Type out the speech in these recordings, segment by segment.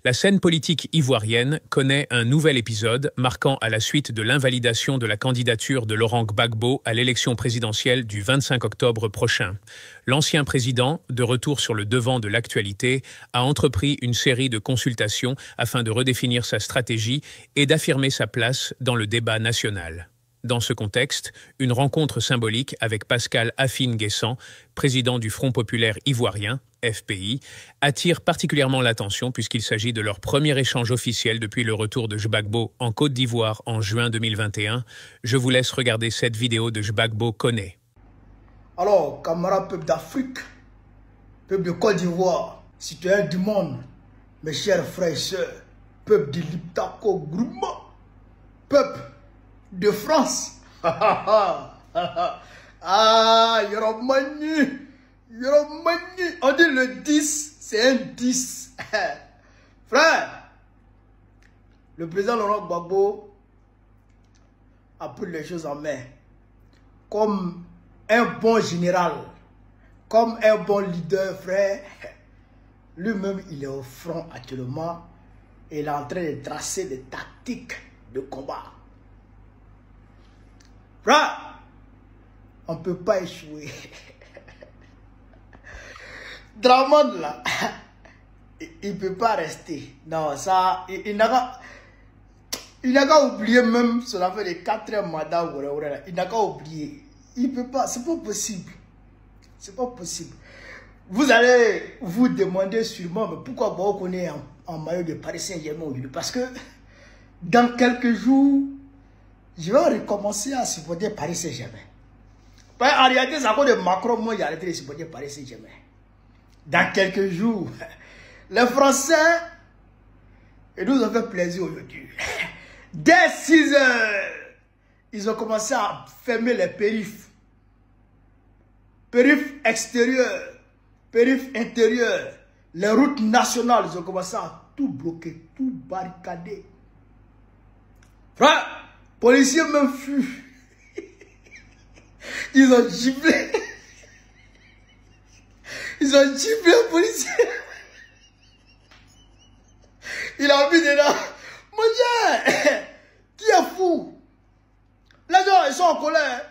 La scène politique ivoirienne connaît un nouvel épisode marquant à la suite de l'invalidation de la candidature de Laurent Gbagbo à l'élection présidentielle du 25 octobre prochain. L'ancien président, de retour sur le devant de l'actualité, a entrepris une série de consultations afin de redéfinir sa stratégie et d'affirmer sa place dans le débat national. Dans ce contexte, une rencontre symbolique avec Pascal Afine-Guessant, président du Front populaire ivoirien, FPI, attire particulièrement l'attention puisqu'il s'agit de leur premier échange officiel depuis le retour de Gbagbo en Côte d'Ivoire en juin 2021. Je vous laisse regarder cette vidéo de Gbagbo Koné. Alors, camarades peuple d'Afrique, peuple de Côte d'Ivoire, citoyens du monde, mes chers frères et sœurs, peuple de l'Iptako Groupement, peuple de France. Ah, Yoromani, on dit le 10, c'est un 10. Frère, le président Laurent Gbagbo a pris les choses en main. Comme un bon général, comme un bon leader, frère. Lui-même, il est au front actuellement et il est en train de tracer des tactiques de combat. Frère, on ne peut pas échouer. Dramond là, il ne peut pas rester. Non, ça, il n'a qu'à oublier même son affaire de 4e mandat. Il n'a qu'à oublier. Il ne peut pas, c'est pas possible. C'est pas possible. Vous allez vous demander sûrement, mais pourquoi on est en maillot de Paris Saint-Germain aujourd'hui? Parce que dans quelques jours, je vais recommencer à supporter Paris Saint-Germain. En réalité, c'est à cause de Macron, moi, j'ai arrêté de supporter Paris Saint-Germain. Dans quelques jours, les Français, ils nous ont fait plaisir aujourd'hui. Dès 6 heures, ils ont commencé à fermer les périphes. Périphes extérieurs, périphes intérieurs, les routes nationales, ils ont commencé à tout bloquer, tout barricader. Frère, policiers même fuient. Ils ont giflé. Ils ont giflé le policier. Il a mis dedans. Mon Dieu, qui est fou? Les gens, ils sont en colère.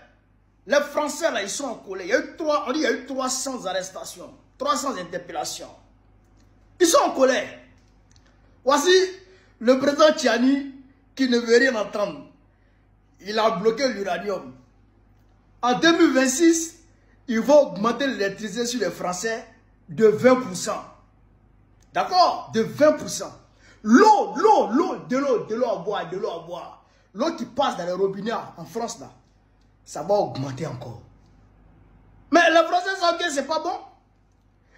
Les Français, là, ils sont en colère. Il y a eu 300 arrestations, 300 interpellations. Ils sont en colère. Voici le président Tiani qui ne veut rien entendre. Il a bloqué l'uranium. En 2026, il va augmenter l'électricité sur les Français de 20%. D'accord? De 20%. De l'eau à boire. L'eau qui passe dans les robinets en France, là, ça va augmenter encore. Mais les Français savent que c'est pas bon.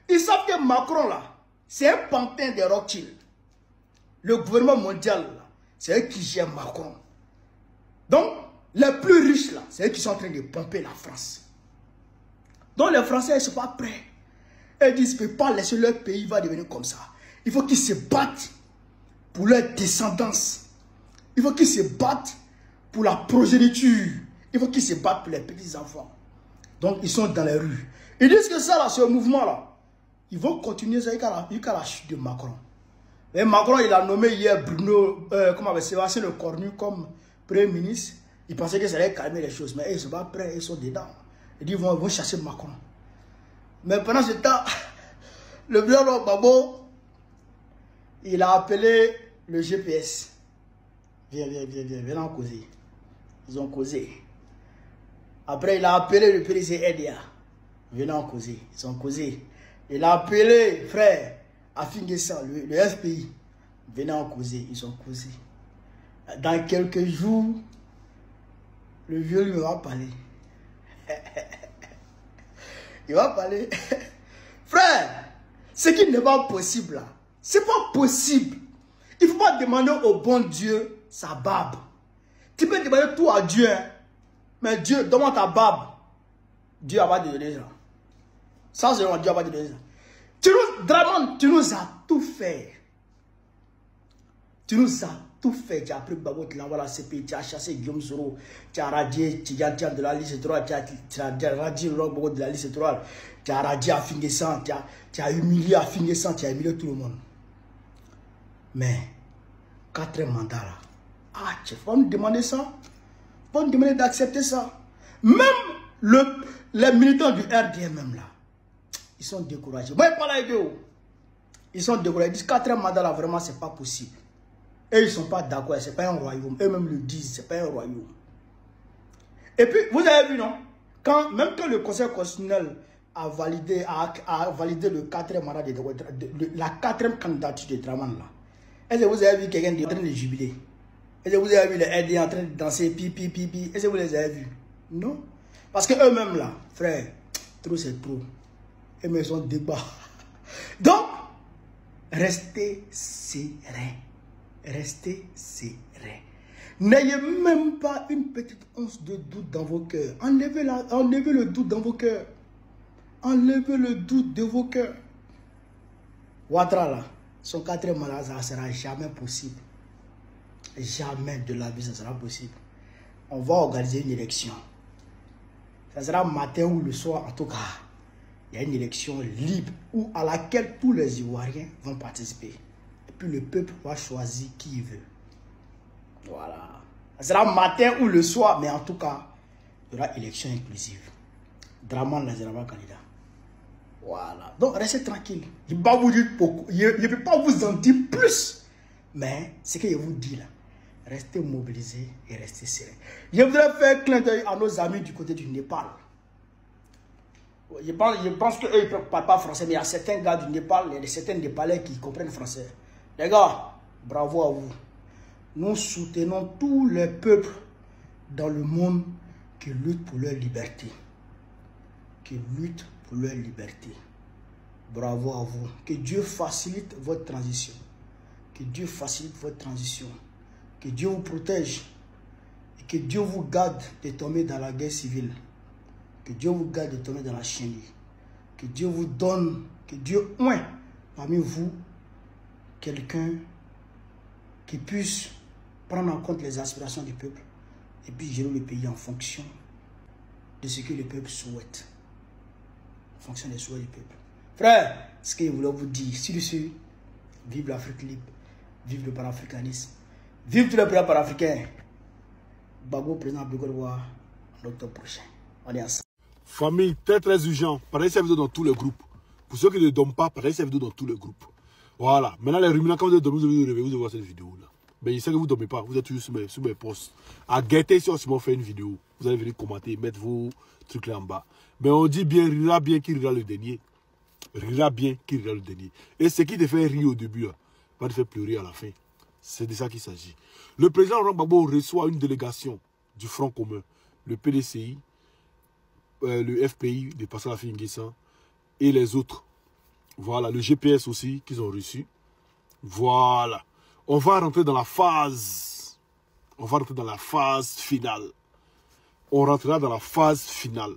Ils savent que Macron, là, c'est un pantin de Rothschild. Le gouvernement mondial, c'est eux qui gèrent Macron. Donc, les plus riches, là, c'est eux qui sont en train de pomper la France. Donc, les Français, ils ne sont pas prêts. Ils disent qu'ils ne peuvent pas laisser leur pays va devenir comme ça. Il faut qu'ils se battent pour leur descendance. Il faut qu'ils se battent pour la progéniture. Il faut qu'ils se battent pour les petits-enfants. Donc, ils sont dans les rues. Ils disent que ça, là, ce mouvement-là, ils vont continuer jusqu'à la chute de Macron. Et Macron, il a nommé hier Bruno, Sébastien Lecornu comme Premier ministre. Il pensait que ça allait calmer les choses. Mais ils ne sont pas prêts, ils sont dedans. Ils disent qu'ils vont chasser Macron. Mais pendant ce temps, le président Gbagbo, il a appelé le GPS. Viens en causer. Ils ont causé. Après, il a appelé le président EDA. Venez en causer. Ils ont causé. Il a appelé frère Afine-Guessant, le FPI. Venez en causer. Ils ont causé. Dans quelques jours, le vieux lui va parler. Il va parler. Frère, ce qui n'est pas possible là, c'est pas possible. Il ne faut pas demander au bon Dieu sa barbe. Tu peux demander tout à Dieu, hein? Mais Dieu, demande ta barbe. Dieu va te donner ça. Ça, c'est Dieu va te donner ça. Dramond, tu nous as tout fait. Tu nous as tout fait. Tu as pris Gbagbo, tu l'envoies à la CPI, tu as chassé Guillaume Soro, tu as radié Tidjane de la liste 3, tu as radié Gbagbo de la liste 3, tu as radié Afine-Guessant, tu as humilié Afine-Guessant, tu as humilié tout le monde. Mais, 4 mandats là. Ah, tu vas me demander ça? Tu vas me demander d'accepter ça? Même les militants du RDM même là, ils sont découragés. Moi, pas là, ils sont découragés. Ils disent 4 mandats là, vraiment, c'est pas possible. Et ils ne sont pas d'accord, c'est pas un royaume. Eux-mêmes le disent, c'est pas un royaume. Et puis, vous avez vu, non? Même quand le Conseil constitutionnel a validé le 4e mandat la 4e candidature de Draman là, est-ce que vous avez vu quelqu'un en train de jubiler? Est-ce que vous avez vu les RD en train de danser pipi? Est-ce que vous les avez vus? Non. Parce que eux-mêmes là, frère, trop c'est trop. Eux-mêmes ils sont débat. Donc, restez serein. Restez serein. N'ayez même pas une petite once de doute dans vos cœurs. Enlevez le doute dans vos cœurs. Enlevez le doute de vos cœurs. Ouattara là, son 4e mandat, ça ne sera jamais possible. Jamais de la vie, ça sera possible. On va organiser une élection. Ça sera matin ou le soir, en tout cas. Il y a une élection libre à laquelle tous les Ivoiriens vont participer. Et puis le peuple va choisir qui il veut. Voilà. Ça sera matin ou le soir, mais en tout cas, il y aura élection inclusive. Draman ne sera pas candidat. Voilà. Donc restez tranquille. Je ne vais pas vous dire beaucoup. Je ne peux pas vous en dire plus. Mais ce que je vous dis là, restez mobilisés et restez sereins. Je voudrais faire un clin d'œil à nos amis du côté du Népal. Je pense qu'eux, ils ne parlent pas français, mais il y a certains gars du Népal, il y a certains Népalais qui comprennent français. Les gars, bravo à vous. Nous soutenons tous les peuples dans le monde qui luttent pour leur liberté. Qui luttent pour leur liberté. Bravo à vous. Que Dieu facilite votre transition. Que Dieu facilite votre transition. Que Dieu vous protège. Et que Dieu vous garde de tomber dans la guerre civile. Que Dieu vous garde de tomber dans la chienlit. Que Dieu vous donne, que Dieu oint parmi vous quelqu'un qui puisse prendre en compte les aspirations du peuple et puis gérer le pays en fonction de ce que le peuple souhaite. En fonction des souhaits du peuple. Frère, ce que je voulais vous dire, sur ce, vive l'Afrique libre, vive le panafricanisme, vive tous les pays panafricains. Gbagbo, président de l'Ivoire, en octobre prochain. On est ensemble. Famille, très urgent. Partagez cette vidéo dans tous les groupes. Pour ceux qui ne dorment pas, partagez cette vidéo dans tous les groupes. Voilà. Maintenant, les ruminants, quand vous dormez, vous devez réveiller, vous devez voir cette vidéo-là. Mais je sais que vous ne dormez pas. Vous êtes toujours sur mes posts. À guetter si on fait une vidéo. Vous allez venir commenter, mettre vos trucs là en bas. Mais on dit bien, rira bien qui rira le dernier. Rira bien qui rira le dernier. Et ce qui te fait rire au début, là, va te faire pleurer à la fin. C'est de ça qu'il s'agit. Le président Laurent Gbagbo reçoit une délégation du Front commun, le PDCI, le FPI de Pascal Affi N'Guessan et les autres. Voilà, le GPS aussi qu'ils ont reçu. Voilà. On va rentrer dans la phase. On va rentrer dans la phase finale. On rentrera dans la phase finale.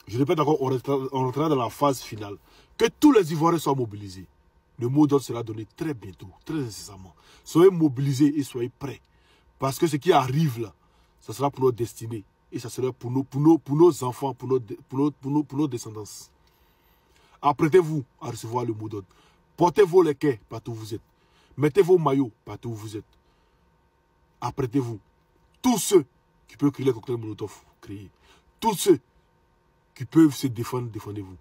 Je répète encore, on rentrera dans la phase finale. Que tous les Ivoiriens soient mobilisés. Le mot d'ordre sera donné très bientôt, très nécessairement. Soyez mobilisés et soyez prêts. Parce que ce qui arrive là, ça sera pour notre destinée. Et ça sera pour nos enfants, pour nos descendants. Apprêtez-vous à recevoir le mot d'ordre. Portez vos léquets partout où vous êtes. Mettez vos maillots partout où vous êtes. Apprêtez-vous. Tous ceux qui peuvent créer les cocktails Molotov, créez. Tous ceux qui peuvent se défendre, défendez-vous.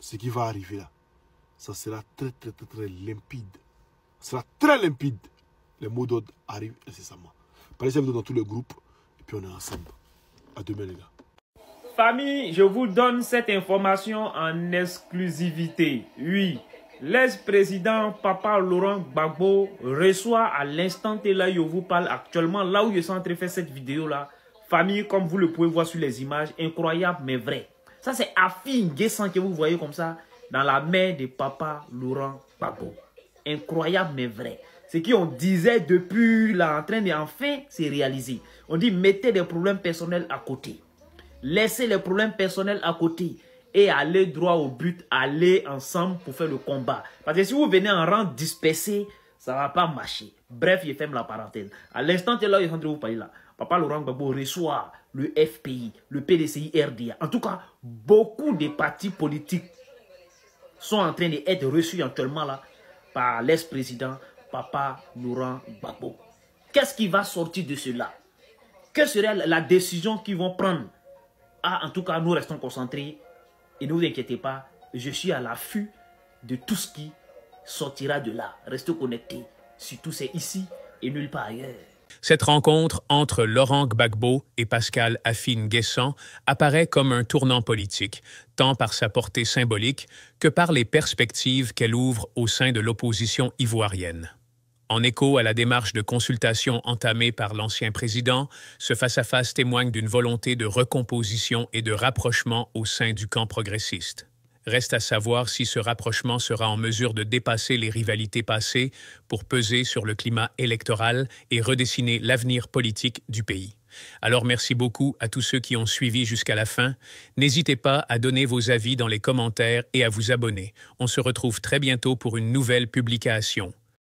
Ce qui va arriver là, ça sera très limpide. Ça sera très limpide. Les mots d'ordre arrivent incessamment. Parlez cette vidéo dans tous les groupes. Et puis on est ensemble. À demain les gars. Famille, je vous donne cette information en exclusivité. Oui, l'ex-président Papa Laurent Gbagbo reçoit à l'instant T là, je vous parle actuellement, là où je suis en train de faire cette vidéo là. Famille, comme vous le pouvez voir sur les images, incroyable mais vrai. Ça c'est Affi N'Guessan que vous voyez comme ça dans la main de Papa Laurent Gbagbo. Incroyable mais vrai. Ce qu'on disait depuis là, en train de enfin c'est réalisé. On dit mettez des problèmes personnels à côté. Laissez les problèmes personnels à côté et allez droit au but, allez ensemble pour faire le combat. Parce que si vous venez en rang dispersé, ça ne va pas marcher. Bref, je ferme la parenthèse. À l'instant là, je suis en train de vous parler là. Papa Laurent Gbagbo reçoit le FPI, le PDCI, RDA. En tout cas, beaucoup de partis politiques sont en train d'être reçus actuellement là par l'ex-président Papa Laurent Gbagbo. Qu'est-ce qui va sortir de cela? Quelle serait la décision qu'ils vont prendre? En tout cas, nous restons concentrés et ne vous inquiétez pas, je suis à l'affût de tout ce qui sortira de là. Restez connectés. Surtout, c'est ici et nulle part ailleurs. Cette rencontre entre Laurent Gbagbo et Pascal Afine-Guessant apparaît comme un tournant politique, tant par sa portée symbolique que par les perspectives qu'elle ouvre au sein de l'opposition ivoirienne. En écho à la démarche de consultation entamée par l'ancien président, ce face-à-face témoigne d'une volonté de recomposition et de rapprochement au sein du camp progressiste. Reste à savoir si ce rapprochement sera en mesure de dépasser les rivalités passées pour peser sur le climat électoral et redessiner l'avenir politique du pays. Alors merci beaucoup à tous ceux qui ont suivi jusqu'à la fin. N'hésitez pas à donner vos avis dans les commentaires et à vous abonner. On se retrouve très bientôt pour une nouvelle publication.